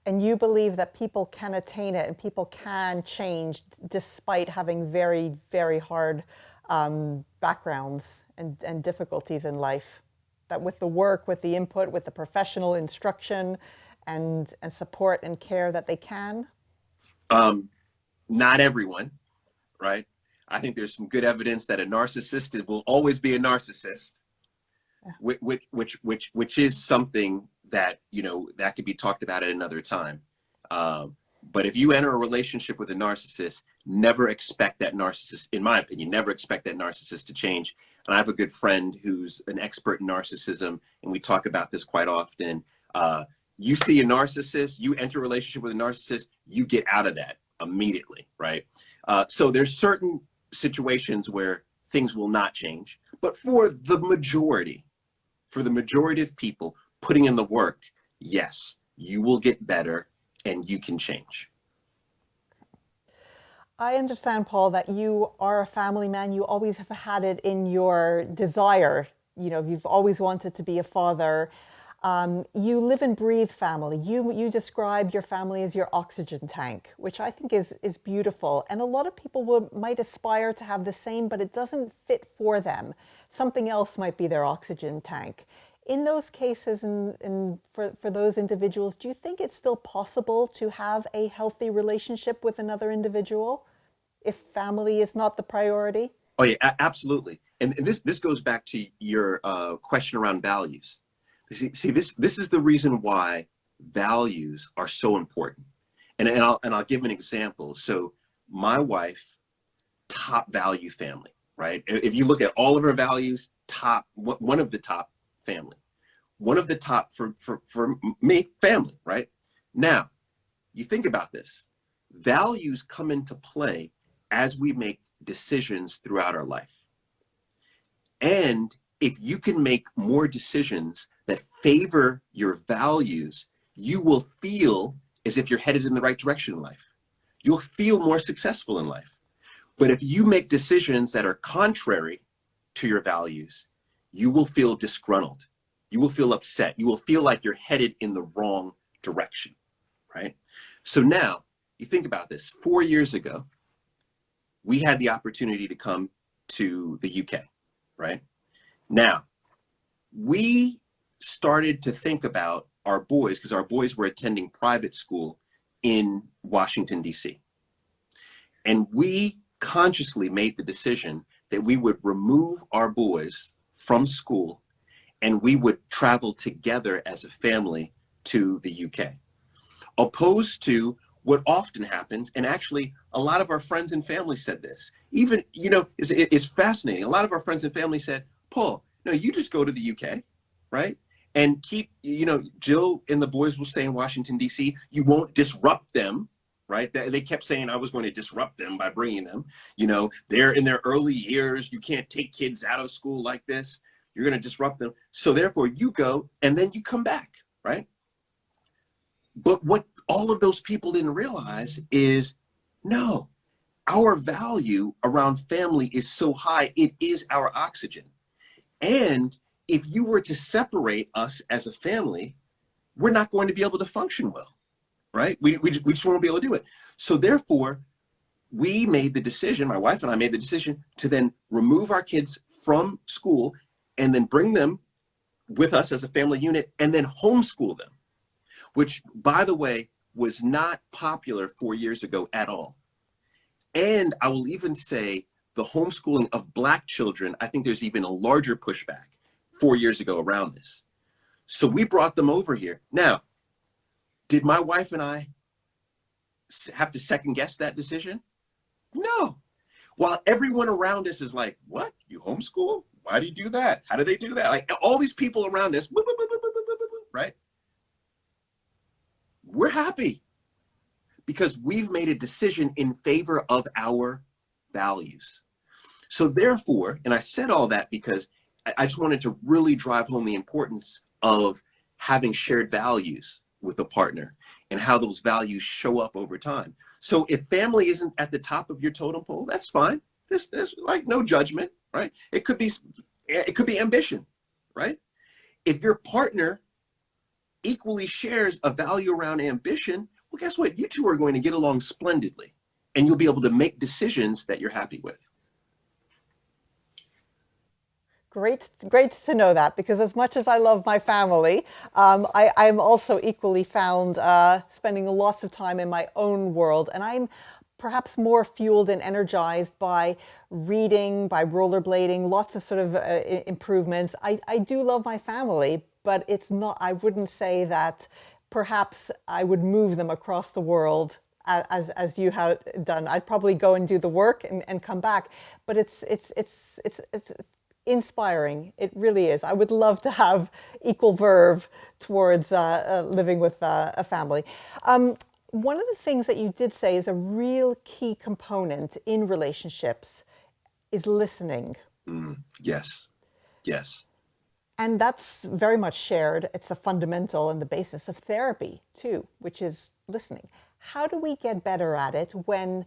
And you believe that people can attain it and people can change despite having very, very hard backgrounds and difficulties in life. That with the work, with the input, with the professional instruction and support and care that they can? Not everyone, right? I think there's some good evidence that a narcissist will always be a narcissist, yeah. which is something that, that could be talked about at another time. But if you enter a relationship with a narcissist, never expect that narcissist, in my opinion, never expect that narcissist to change. And I have a good friend who's an expert in narcissism, and we talk about this quite often. You see a narcissist, you enter a relationship with a narcissist, you get out of that immediately, right? So there's certain situations where things will not change, but for the majority of people putting in the work, yes, you will get better and you can change. I understand, Paul, that you are a family man. You always have had it in your desire. You've always wanted to be a father. You live and breathe family. You describe your family as your oxygen tank, which I think is beautiful. And a lot of people might aspire to have the same, but it doesn't fit for them. Something else might be their oxygen tank. In those cases and for those individuals, do you think it's still possible to have a healthy relationship with another individual if family is not the priority? Oh yeah, absolutely. And this goes back to your question around values. See, this is the reason why values are so important. And I'll give an example. So my wife, top value family, right? If you look at all of her values, one of the top family, one of the top for me, family, right? Now, you think about this. Values come into play as we make decisions throughout our life. And if you can make more decisions that favor your values, you will feel as if you're headed in the right direction in life. You'll feel more successful in life. But if you make decisions that are contrary to your values, you will feel disgruntled. You will feel upset. You will feel like you're headed in the wrong direction, right? So now you think about this. 4 years ago, we had the opportunity to come to the UK, right? Now, we started to think about our boys, because our boys were attending private school in Washington, D.C. And we consciously made the decision that we would remove our boys from school and we would travel together as a family to the UK. Opposed to what often happens, and actually a lot of our friends and family said this. Even, it's fascinating. A lot of our friends and family said, Paul, no, you just go to the UK, right? And keep, Jill and the boys will stay in Washington, D.C. You won't disrupt them, right? They kept saying I was going to disrupt them by bringing them. They're in their early years. You can't take kids out of school like this. You're going to disrupt them. So therefore you go and then you come back, right? But what all of those people didn't realize is, no, our value around family is so high. It is our oxygen. And if you were to separate us as a family, we're not going to be able to function well, right? We just won't be able to do it. So therefore, we made the decision, my wife and I made the decision to then remove our kids from school and then bring them with us as a family unit and then homeschool them, which, by the way, was not popular 4 years ago at all. And I will even say the homeschooling of Black children, I think there's even a larger pushback 4 years ago around this. So we brought them over here. Now, did my wife and I have to second guess that decision? No. While everyone around us is like, what? You homeschool? Why do you do that? How do they do that? Like all these people around us, right? We're happy because we've made a decision in favor of our values. So therefore, and I said all that because I just wanted to really drive home the importance of having shared values with a partner and how those values show up over time. So if family isn't at the top of your totem pole, that's fine. There's like no judgment, right? It could be ambition, right? If your partner equally shares a value around ambition, well, guess what? You two are going to get along splendidly and you'll be able to make decisions that you're happy with. Great to know that, because as much as I love my family, I'm also equally found spending lots of time in my own world, and I'm perhaps more fueled and energized by reading, by rollerblading, lots of sort of improvements. I do love my family, but it's not, I wouldn't say that perhaps I would move them across the world as you have done. I'd probably go and do the work and come back, but it's inspiring. It really is. I would love to have equal verve towards living with a family. One of the things that you did say is a real key component in relationships is listening. Yes. Yes. And that's very much shared. It's a fundamental and the basis of therapy too, which is listening. How do we get better at it when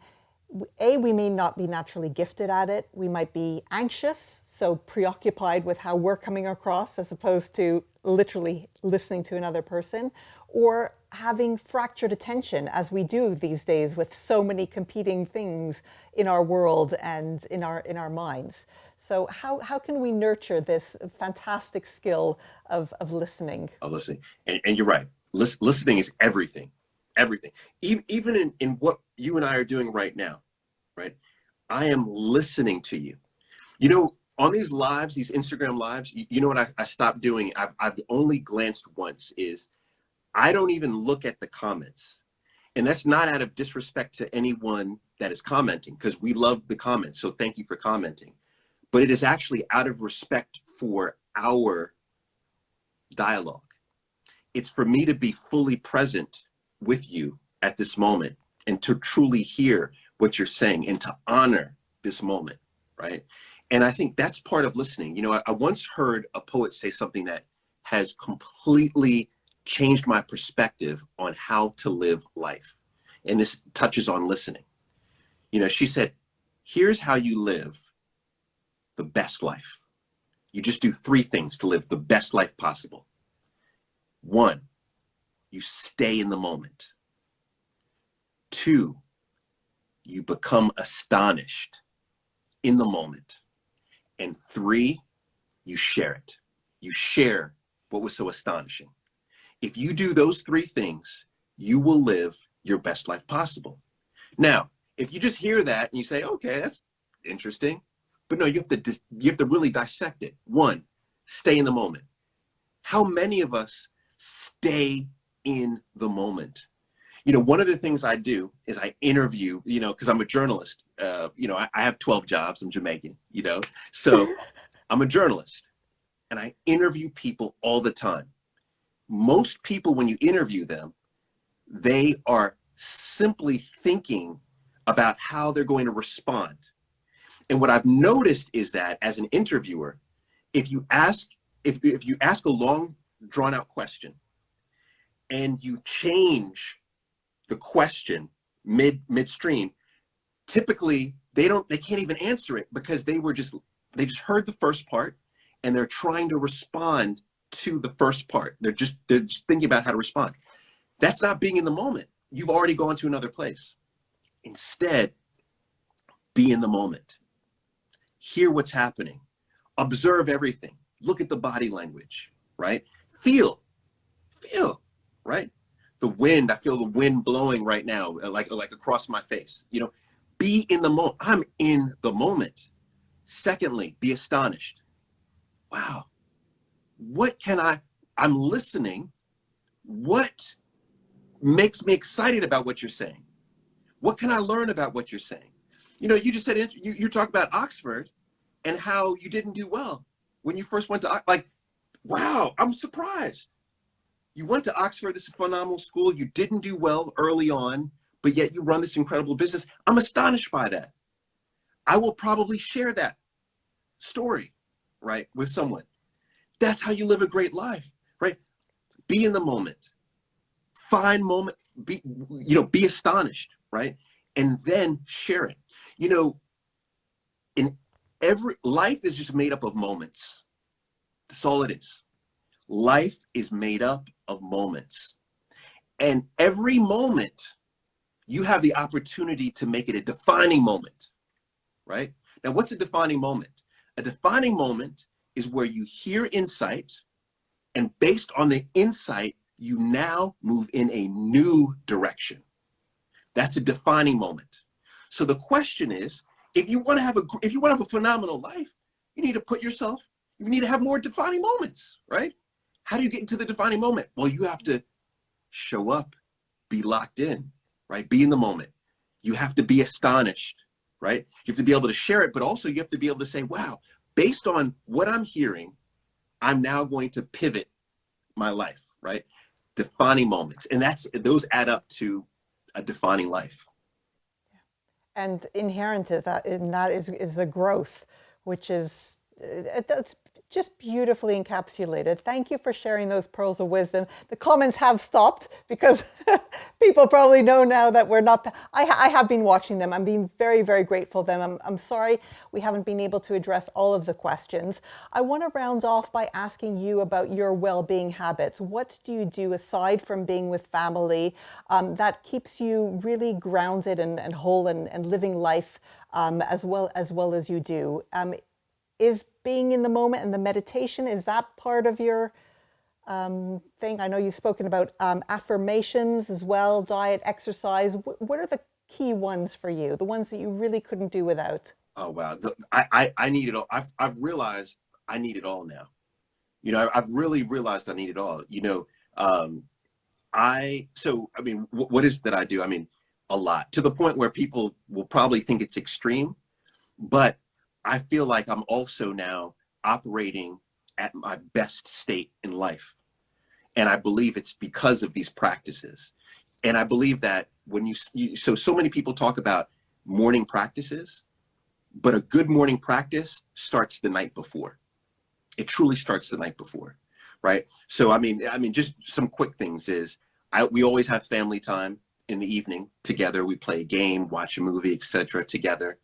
we may not be naturally gifted at it? We might be anxious, so preoccupied with how we're coming across as opposed to literally listening to another person, or having fractured attention as we do these days with so many competing things in our world and in our minds. So how can we nurture this fantastic skill of listening? Of listening. And you're right. Listening is everything. Everything. Even in what you and I are doing right now, right? I am listening to you. On these lives, these Instagram lives, you know what I stopped doing? I've only glanced once, is I don't even look at the comments. And that's not out of disrespect to anyone that is commenting, because we love the comments. So thank you for commenting. But it is actually out of respect for our dialogue. It's for me to be fully present with you at this moment and to truly hear what you're saying and to honor this moment, right? And I think that's part of listening. I once heard a poet say something that has completely changed my perspective on how to live life. And this touches on listening. She said, here's how you live the best life. You just do 3 things to live the best life possible. 1, you stay in the moment. 2, you become astonished in the moment. And 3, you share it. You share what was so astonishing. If you do those 3 things, you will live your best life possible. Now, if you just hear that and you say, okay, that's interesting, but no, you have to really dissect it. 1, stay in the moment. How many of us stay in the moment? One of the things I do is I interview, because I'm a journalist. I have 12 jobs. I'm Jamaican, so I'm a journalist and I interview people all the time. Most people, when you interview them, they are simply thinking about how they're going to respond. And what I've noticed is that as an interviewer, if you ask a long drawn out question and you change the question midstream, typically they can't even answer it because they just heard the first part and they're trying to respond to the first part. They're just thinking about how to respond. That's not being in the moment. You've already gone to another place. Instead, be in the moment. Hear what's happening. Observe everything. Look at the body language, right? Feel, right? The wind, I feel the wind blowing right now, like across my face. Be in the moment. I'm in the moment. Secondly, be astonished. Wow, I'm listening. What makes me excited about what you're saying? What can I learn about what you're saying? You just said, you talk about Oxford and how you didn't do well when you first went to, wow, I'm surprised. You went to Oxford, this is a phenomenal school. You didn't do well early on, but yet you run this incredible business. I'm astonished by that. I will probably share that story, right, with someone. That's how you live a great life, right? Be in the moment. Find moment, be astonished, right? And then share it. In every life is just made up of moments. That's all it is. Life is made up of moments. And every moment, you have the opportunity to make it a defining moment, right? Now, what's a defining moment? A defining moment is where you hear insight, and based on the insight, you now move in a new direction. That's a defining moment. So the question is, if you want to have a phenomenal life, you need to have more defining moments, right? How do you get into the defining moment? Well, you have to show up, be locked in, right? Be in the moment. You have to be astonished, right? You have to be able to share it, but also you have to be able to say, wow, based on what I'm hearing, I'm now going to pivot my life, right? Defining moments. And those add up to a defining life. And inherent in that is a growth, which is that's just beautifully encapsulated. Thank you for sharing those pearls of wisdom. The comments have stopped because people probably know now that we're not. I have been watching them. I'm being very, very grateful to them. I'm sorry we haven't been able to address all of the questions. I want to round off by asking you about your well-being habits. What do you do aside from being with family that keeps you really grounded and whole and living life as well as you do? Is being in the moment and the meditation, is that part of your thing? I know you've spoken about affirmations as well, diet, exercise. What are the key ones for you? The ones that you really couldn't do without? Oh, wow. I need it all. I've realized I need it all now. I've really realized I need it all. What is it that I do? I mean, a lot, to the point where people will probably think it's extreme, but I feel like I'm also now operating at my best state in life. And I believe it's because of these practices. And I believe that when so many people talk about morning practices, but a good morning practice starts the night before. It truly starts the night before, right? So, I mean, just some quick things is we always have family time in the evening together. We play a game, watch a movie, etc. together.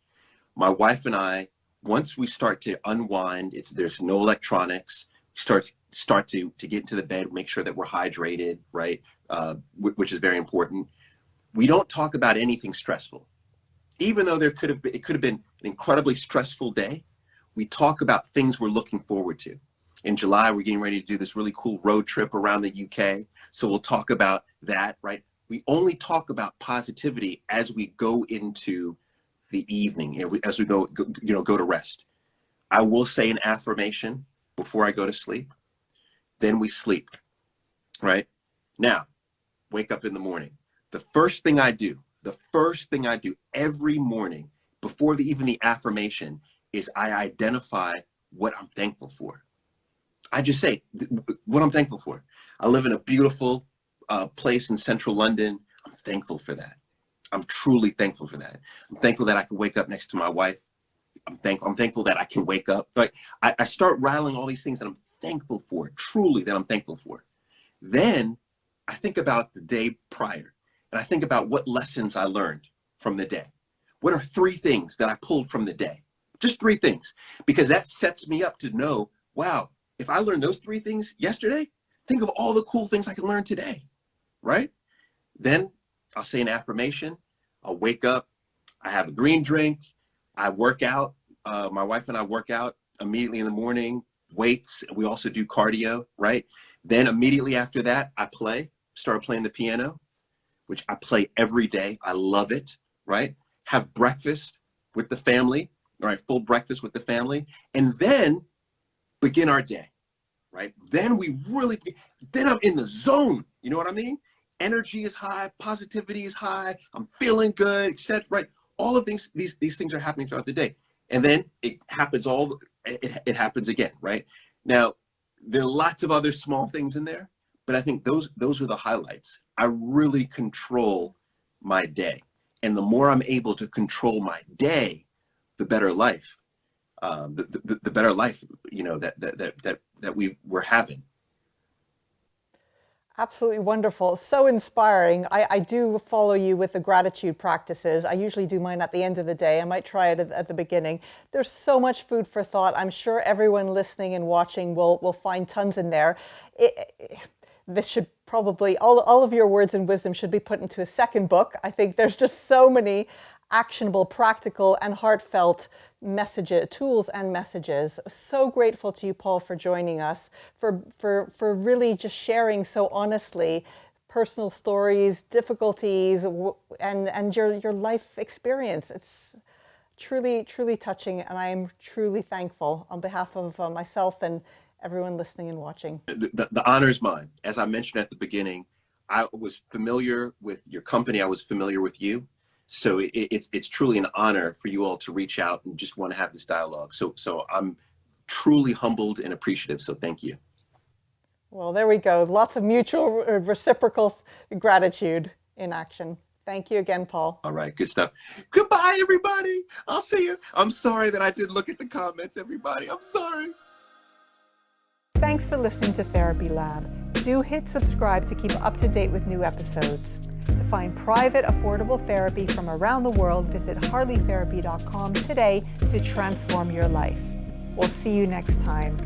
My wife and I, once we start to unwind, there's no electronics, start to get into the bed, make sure that we're hydrated, right? Which is very important. We don't talk about anything stressful. Even though it could have been an incredibly stressful day, we talk about things we're looking forward to. In July, we're getting ready to do this really cool road trip around the UK. So we'll talk about that, right? We only talk about positivity as we go into the evening, as we go to rest. I will say an affirmation before I go to sleep. Then we sleep, right? Now, wake up in the morning. The first thing I do every morning before even the affirmation is I identify what I'm thankful for. I just say what I'm thankful for. I live in a beautiful place in central London. I'm thankful for that. I'm truly thankful for that. I'm thankful that I can wake up next to my wife. I'm thankful that I can wake up. Like I start rattling all these things that I'm thankful for, truly that I'm thankful for. Then I think about the day prior, and I think about what lessons I learned from the day. What are 3 things that I pulled from the day? Just 3 things, because that sets me up to know, wow, if I learned those 3 things yesterday, think of all the cool things I can learn today, right? Then I'll say an affirmation. I'll wake up. I have a green drink. I work out. My wife and I work out immediately in the morning, weights. We also do cardio, right? Then immediately after that, I start playing the piano, which I play every day. I love it, right? Have breakfast with the family, right? Full breakfast with the family. And then begin our day, right? Then then I'm in the zone. You know what I mean? Energy is high, positivity is high, I'm feeling good, etc. Right? All of these things are happening throughout the day. And then it happens it happens again, right? Now, there are lots of other small things in there, but I think those are the highlights. I really control my day. And the more I'm able to control my day, the better life, the better life, that we're having. Absolutely wonderful. So inspiring. I do follow you with the gratitude practices. I usually do mine at the end of the day. I might try it at the beginning. There's so much food for thought. I'm sure everyone listening and watching will find tons in there. This should probably, all of your words and wisdom should be put into a second book. I think there's just so many actionable, practical, and heartfelt messages, tools and messages. So grateful to you, Paul, for joining us, for really just sharing so honestly personal stories, difficulties, and your life experience. It's truly, truly touching, and I am truly thankful on behalf of myself and everyone listening and watching. The honor is mine. As I mentioned at the beginning, I was familiar with your company. I was familiar with you. So it's truly an honor for you all to reach out and just want to have this dialogue. So I'm truly humbled and appreciative. So thank you. Well, there we go. Lots of mutual reciprocal gratitude in action. Thank you again, Paul. All right, good stuff. Goodbye, everybody. I'll see you. I'm sorry that I didn't look at the comments, everybody. I'm sorry. Thanks for listening to Therapy Lab. Do hit subscribe to keep up to date with new episodes. To find private, affordable therapy from around the world, visit harleytherapy.com today to transform your life. We'll see you next time.